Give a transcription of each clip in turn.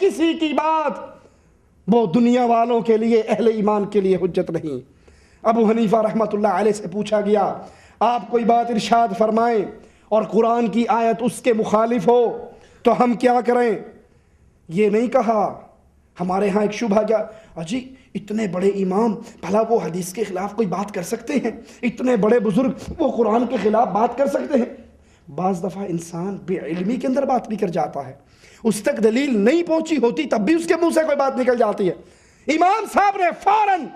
کسی کی بات وہ دنیا والوں کے لیے، اہل ایمان کے لیے حجت نہیں۔ ابو حنیفہ رحمۃ اللہ علیہ سے پوچھا گیا آپ کوئی بات ارشاد فرمائیں اور قرآن کی آیت اس کے مخالف ہو تو ہم کیا کریں؟ یہ نہیں کہا۔ ہمارے ہاں ایک شبہ کیا، اجی اتنے بڑے امام بھلا وہ حدیث کے خلاف کوئی بات کر سکتے ہیں؟ اتنے بڑے بزرگ وہ قرآن کے خلاف بات کر سکتے ہیں؟ بعض دفعہ انسان بے علمی کے اندر بات بھی کر جاتا ہے، اس تک دلیل نہیں پہنچی ہوتی تب بھی اس کے منہ سے کوئی بات نکل جاتی ہے۔ امام صاحب نے فوراً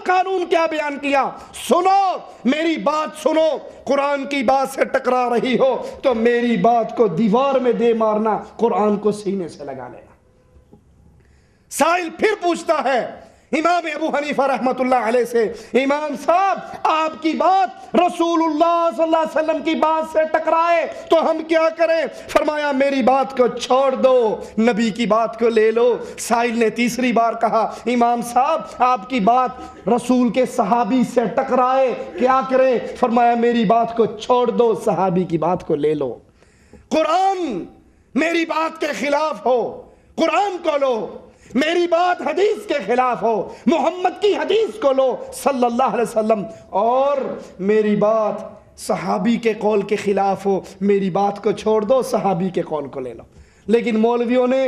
قانون کیا بیان کیا، سنو میری بات سنو، قرآن کی بات سے ٹکرا رہی ہو تو میری بات کو دیوار میں دے مارنا، قرآن کو سینے سے لگا لینا۔ سائل پھر پوچھتا ہے امام ابو حنیفہ رحمۃ اللہ علیہ سے، امام صاحب آپ کی بات رسول اللہ صلی اللہ علیہ وسلم کی بات سے ٹکرائے تو ہم کیا کریں؟ فرمایا میری بات کو چھوڑ دو، نبی کی بات کو لے لو۔ سائل نے تیسری بار کہا امام صاحب آپ کی بات رسول کے صحابی سے ٹکرائے کیا کریں؟ فرمایا میری بات کو چھوڑ دو، صحابی کی بات کو لے لو۔ قرآن میری بات کے خلاف ہو قرآن کو لو، میری بات حدیث کے خلاف ہو محمد کی حدیث کو لو صلی اللہ علیہ وسلم، اور میری بات صحابی کے قول کے خلاف ہو میری بات کو چھوڑ دو، صحابی کے قول کو لے لو۔ لیکن مولویوں نے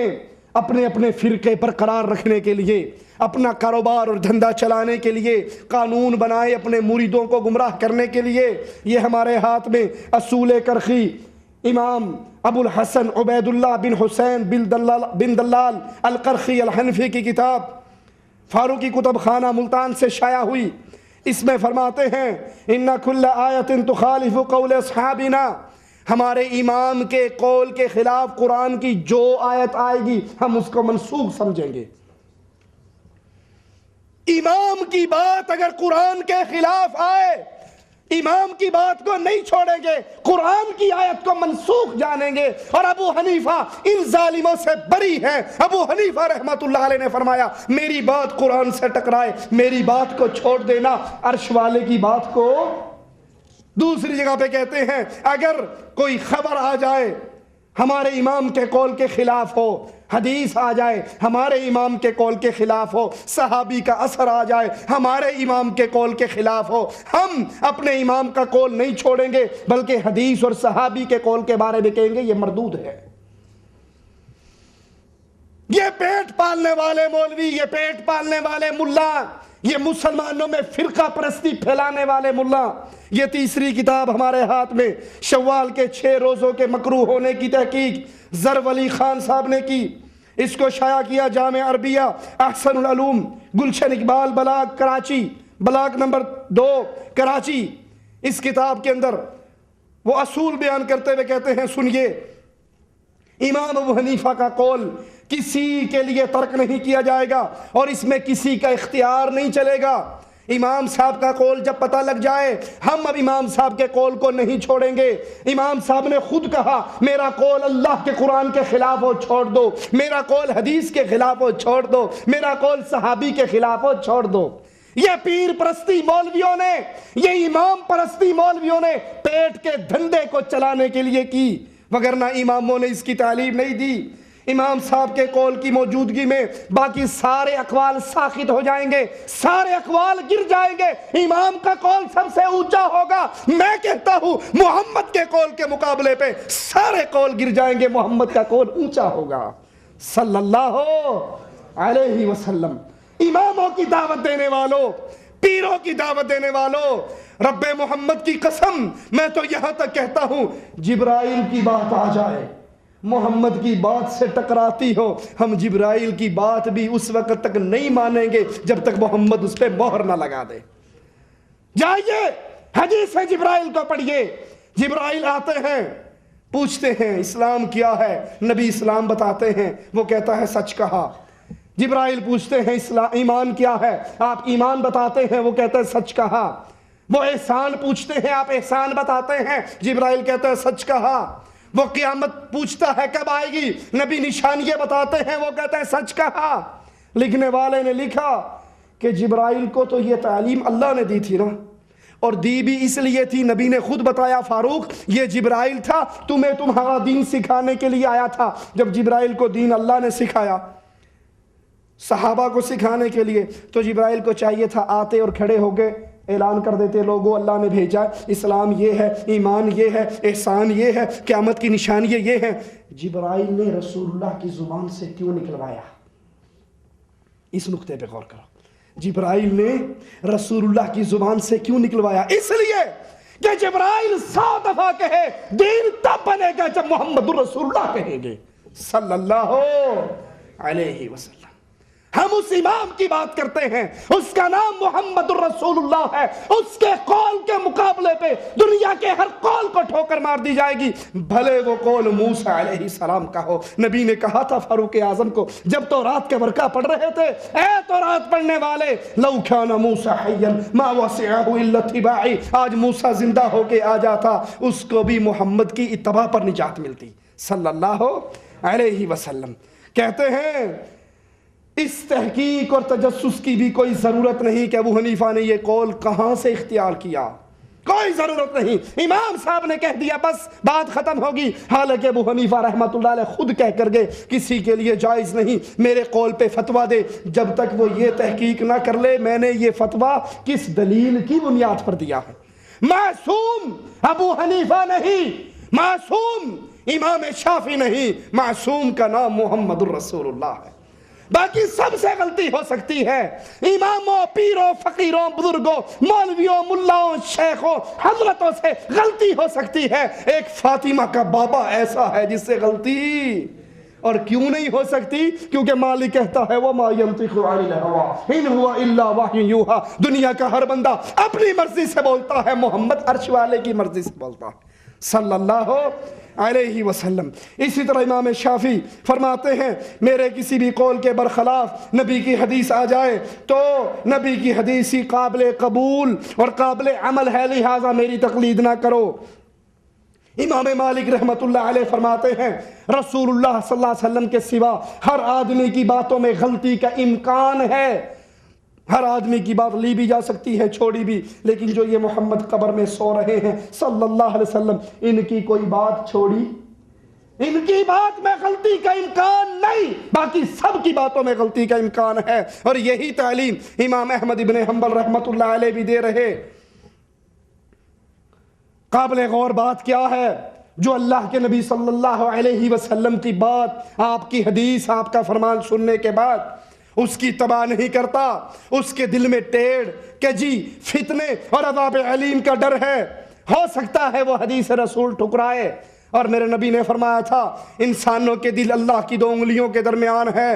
اپنے اپنے فرقے پر قرار رکھنے کے لیے، اپنا کاروبار اور دھندا چلانے کے لیے قانون بنائے، اپنے مریدوں کو گمراہ کرنے کے لیے۔ یہ ہمارے ہاتھ میں اصول کرخی امام ابو الحسن عبید اللہ بن حسین بن دلال القرخی الحنفی کی کتاب فاروقی کتب خانہ ملتان سے شائع ہوئی، اس میں فرماتے ہیں ان کل آیت تخالف قول اصحابنا، ہمارے امام کے قول کے خلاف قرآن کی جو آیت آئے گی ہم اس کو منسوخ سمجھیں گے۔ امام کی بات اگر قرآن کے خلاف آئے امام کی بات کو نہیں چھوڑیں گے، قرآن کی آیت کو منسوخ جانیں گے۔ اور ابو حنیفہ ان ظالموں سے بری ہیں۔ ابو حنیفہ رحمت اللہ علیہ نے فرمایا میری بات قرآن سے ٹکرائے میری بات کو چھوڑ دینا، عرش والے کی بات کو۔ دوسری جگہ پہ کہتے ہیں اگر کوئی خبر آ جائے ہمارے امام کے قول کے خلاف ہو، حدیث آ جائے ہمارے امام کے قول کے خلاف ہو، صحابی کا اثر آ جائے ہمارے امام کے قول کے خلاف ہو، ہم اپنے امام کا قول نہیں چھوڑیں گے بلکہ حدیث اور صحابی کے قول کے بارے میں کہیں گے یہ مردود ہے۔ یہ پیٹ پالنے والے مولوی، یہ پیٹ پالنے والے ملا، یہ مسلمانوں میں فرقہ پرستی پھیلانے والے ملا۔ یہ تیسری کتاب ہمارے ہاتھ میں شوال کے 6 روزوں کے مکروہ ہونے کی تحقیق ظرف علی خان صاحب نے کی، اس کو شائع کیا جامع عربیہ احسن العلوم گلشن اقبال بلاغ کراچی، بلاغ نمبر 2 کراچی۔ اس کتاب کے اندر وہ اصول بیان کرتے ہوئے کہتے ہیں سنیے، امام ابو حنیفہ کا قول کسی کے لیے ترک نہیں کیا جائے گا اور اس میں کسی کا اختیار نہیں چلے گا۔ امام صاحب کا قول جب پتہ لگ جائے ہم اب امام صاحب کے قول کو نہیں چھوڑیں گے۔ امام صاحب نے خود کہا میرا قول اللہ کے قرآن کے خلاف ہو چھوڑ دو، میرا قول حدیث کے خلاف ہو چھوڑ دو، میرا قول صحابی کے خلاف ہو چھوڑ دو۔ یہ پیر پرستی مولویوں نے، یہ امام پرستی مولویوں نے پیٹ کے دھندے کو چلانے کے لیے کی، وگرنہ اماموں نے اس کی تعلیم نہیں دی۔ امام صاحب کے قول کی موجودگی میں باقی سارے اقوال ساخت ہو جائیں گے، سارے اقوال گر جائیں گے، امام کا قول سب سے اونچا ہوگا۔ میں کہتا ہوں محمد کے قول کے مقابلے پہ سارے قول گر جائیں گے، محمد کا قول اونچا ہوگا صلی اللہ علیہ وسلم۔ اماموں کی دعوت دینے والوں، پیروں کی دعوت دینے والوں، رب محمد کی قسم میں تو یہاں تک کہتا ہوں جبرائیل کی بات آ جائے محمد کی بات سے ٹکراتی ہو، ہم جبرائیل کی بات بھی اس وقت تک نہیں مانیں گے جب تک محمد اس پہ مہر نہ لگا دے۔ جائیے حدیث جبرائیل کو پڑھیے، جبرائیل آتے ہیں پوچھتے ہیں اسلام کیا ہے، نبی اسلام بتاتے ہیں، وہ کہتا ہے سچ کہا۔ جبرائیل پوچھتے ہیں ایمان کیا ہے، آپ ایمان بتاتے ہیں، وہ کہتا ہے سچ کہا۔ وہ احسان پوچھتے ہیں، آپ احسان بتاتے ہیں، جبرائیل کہتا ہے سچ کہا۔ وہ قیامت پوچھتا ہے کب آئے گی، نبی نشانیاں بتاتے ہیں، وہ کہتا ہے سچ کہا۔ لکھنے والے نے لکھا کہ جبرائیل کو تو یہ تعلیم اللہ نے دی تھی نا، اور دی بھی اس لیے تھی، نبی نے خود بتایا فاروق یہ جبرائیل تھا، تمہیں تمہارا دین سکھانے کے لیے آیا تھا۔ جب جبرائیل کو دین اللہ نے سکھایا صحابہ کو سکھانے کے لیے، تو جبرائیل کو چاہیے تھا آتے اور کھڑے ہو گئے اعلان کر دیتے لوگوں اللہ نے بھیجا، اسلام یہ ہے، ایمان یہ ہے، احسان یہ ہے، قیامت کی نشانیاں یہ ہیں۔ جبرائیل نے رسول اللہ کی زبان سے کیوں نکلوایا؟ اس نقطے پہ غور کرو، جبرائیل نے رسول اللہ کی زبان سے کیوں نکلوایا؟ اس لیے کہ جبرائیل 100 دفعہ کہے دین تب بنے گا جب محمد الرسول اللہ کہیں گے صلی اللہ علیہ وسلم۔ ہم اس امام کی بات کرتے ہیں، اس کا نام محمد الرسول اللہ ہے، اس کے قول کے مقابلے پہ دنیا کے ہر قول کو ٹھوکر مار دی جائے گی، بھلے وہ قول موسیٰ علیہ السلام کا ہو۔ نبی نے کہا تھا فاروق اعظم کو جب تورات کے ورقہ پڑھ رہے تھے، اے تورات پڑھنے والے، لو کان موسیٰ حیا ما وسعہ الا اتباعی، آج موسیٰ زندہ ہو کے آ جاتا اس کو بھی محمد کی اتباع پر نجات ملتی صلی اللہ علیہ وسلم۔ کہتے ہیں اس تحقیق اور تجسس کی بھی کوئی ضرورت نہیں کہ ابو حنیفہ نے یہ قول کہاں سے اختیار کیا، کوئی ضرورت نہیں، امام صاحب نے کہہ دیا بس بات ختم ہوگی۔ حالانکہ ابو حنیفہ رحمۃ اللہ علیہ خود کہہ کر گئے کسی کے لیے جائز نہیں میرے قول پہ فتویٰ دے جب تک وہ یہ تحقیق نہ کر لے میں نے یہ فتویٰ کس دلیل کی بنیاد پر دیا ہے۔ معصوم ابو حنیفہ نہیں، معصوم امام شافعی نہیں، معصوم کا نام محمد الرسول اللہ ہے۔ باقی سب سے غلطی ہو سکتی ہے، اماموں، پیروں، فقیروں، بزرگوں، مولویوں، ملاؤں، شیخوں، حضرتوں سے غلطی ہو سکتی ہے، ایک فاطمہ کا بابا ایسا ہے جس سے غلطی اور کیوں نہیں ہو سکتی؟ کیونکہ مالک کہتا ہے وَمَا يَنطِقُ عَنِ الْهَوَىٰ إِنْ هُوَ إِلَّا وَحْيٌ يُوحَىٰ۔ دنیا کا ہر بندہ اپنی مرضی سے بولتا ہے، محمد عرش والے کی مرضی سے بولتا ہے صلی اللہ علیہ وسلم۔ اسی طرح امام شافعی فرماتے ہیں میرے کسی بھی قول کے برخلاف نبی کی حدیث آ جائے تو نبی کی حدیث ہی قابل قبول اور قابل عمل ہے، لہٰذا میری تقلید نہ کرو۔ امام مالک رحمت اللہ علیہ فرماتے ہیں رسول اللہ صلی اللہ علیہ وسلم کے سوا ہر آدمی کی باتوں میں غلطی کا امکان ہے، ہر آدمی کی بات لی بھی جا سکتی ہے چھوڑی بھی، لیکن جو یہ محمد قبر میں سو رہے ہیں صلی اللہ علیہ وسلم ان کی کوئی بات چھوڑی، ان کی بات میں غلطی کا امکان نہیں، باقی سب کی باتوں میں غلطی کا امکان ہے۔ اور یہی تعلیم امام احمد ابن حنبل رحمت اللہ علیہ بھی دے رہے۔ قابل غور بات کیا ہے؟ جو اللہ کے نبی صلی اللہ علیہ وسلم کی بات، آپ کی حدیث، آپ کا فرمان سننے کے بعد اس کی تباہ نہیں کرتا، اس کے دل میں ٹیڑھ، کجی، فتنے اور عذاب علیم کا ڈر ہے، ہو سکتا ہے وہ حدیث رسول ٹھکرائے۔ اور میرے نبی نے فرمایا تھا انسانوں کے دل اللہ کی 2 انگلیوں کے درمیان ہے،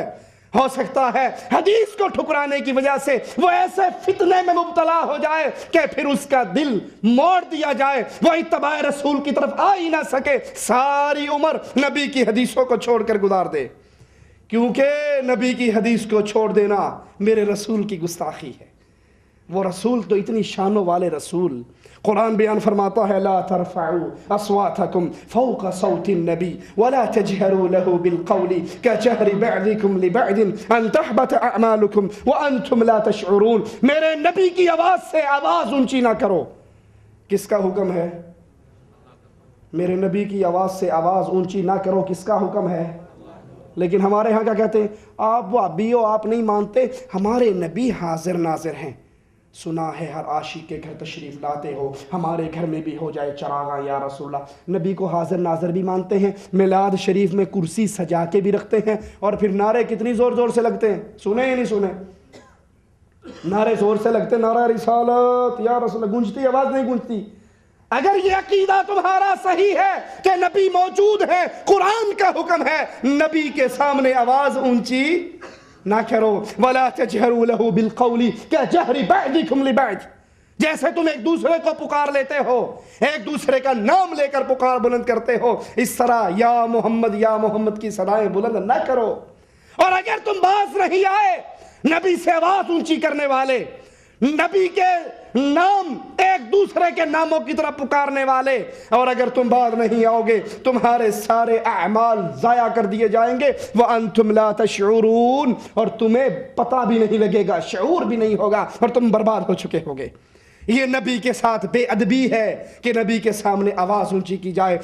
ہو سکتا ہے حدیث کو ٹھکرانے کی وجہ سے وہ ایسے فتنے میں مبتلا ہو جائے کہ پھر اس کا دل موڑ دیا جائے، وہ اتباع رسول کی طرف آ ہی نہ سکے، ساری عمر نبی کی حدیثوں کو چھوڑ کر گزار دے، کیونکہ نبی کی حدیث کو چھوڑ دینا میرے رسول کی گستاخی ہے۔ وہ رسول تو اتنی شانوں والے رسول، قرآن بیان فرماتا ہے لا ترفعوا اصواتکم فوق صوت النبی ولا تجہروا له بالقول كجہر بعضکم لبعض ان تحبط اعمالکم وانتم لا تشعرون۔ میرے نبی کی آواز سے آواز اونچی نہ کرو۔ کس کا حکم ہے؟ میرے نبی کی آواز سے آواز اونچی نہ کرو، کس کا حکم ہے؟ لیکن ہمارے ہاں کیا کہتے ہیں؟ آپ وہابی ہو، آپ نہیں مانتے، ہمارے نبی حاضر ناظر ہیں۔ سنا ہے ہر عاشق کے گھر تشریف لاتے ہو، ہمارے گھر میں بھی ہو جائے چراغاں یا رسول اللہ۔ نبی کو حاضر ناظر بھی مانتے ہیں، میلاد شریف میں کرسی سجا کے بھی رکھتے ہیں، اور پھر نعرے کتنی زور زور سے لگتے ہیں، سنے یا نہیں سنے؟ نعرے زور سے لگتے، نعرہ رسالت یا رسول اللہ، گونجتی آواز نہیں گونجتی؟ اگر یہ عقیدہ تمہارا صحیح ہے کہ نبی موجود ہے، قرآن کا حکم ہے نبی کے سامنے آواز اونچی نہ کرو، وَلَا تَجْهَرُوا لَهُ بِالْقَوْلِ كَجَهْرِ بَعْضِكُمْ لِبَعْضٍ۔ جیسے تم ایک دوسرے کو پکار لیتے ہو، ایک دوسرے کا نام لے کر پکار بلند کرتے ہو، اس طرح یا محمد کی صدائیں بلند نہ کرو۔ اور اگر تم باز نہیں آئے نبی سے آواز اونچی کرنے والے، نبی کے نام ایک دوسرے کے ناموں کی طرف پکارنے والے، اور اگر تم بعد نہیں آؤ گے تمہارے سارے اعمال ضائع کر دیے جائیں گے، وَأَنْتُمْ لَا تَشْعُرُونَ، اور تمہیں پتہ بھی نہیں لگے گا، شعور بھی نہیں ہوگا، اور تم برباد ہو چکے ہوگے۔ یہ نبی کے ساتھ بے ادبی ہے کہ نبی کے سامنے آواز اونچی کی جائے۔